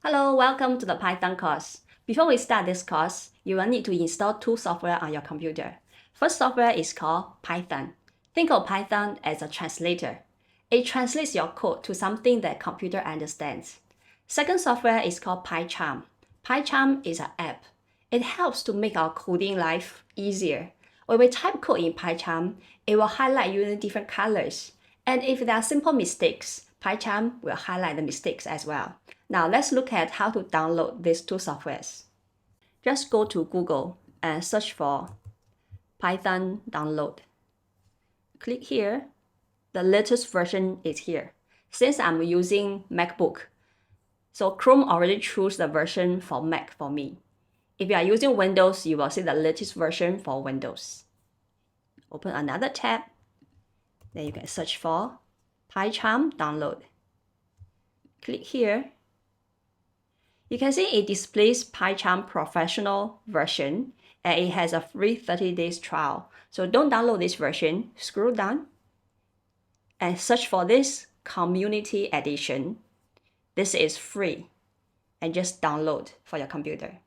Hello, welcome to the Python course. Before we start this course, you will need to install two software on your computer. First software is called Python. Think of Python as a translator. It translates your code to something that computer understands. Second software is called PyCharm. PyCharm is an app. It helps to make our coding life easier. When we type code in PyCharm, it will highlight using different colors. And if there are simple mistakes, PyCharm will highlight the mistakes as well. Now let's look at how to download these two softwares. Just go to Google and search for Python download. Click here. The latest version is here. Since I'm using MacBook, so Chrome already chose the version for Mac for me. If you are using Windows, you will see the latest version for Windows. Open another tab. Then you can search for PyCharm download. Click here. You can see it displays PyCharm Professional version and it has a free 30 days trial. So don't download this version. Scroll down and search for this Community Edition. This is free and just download for your computer.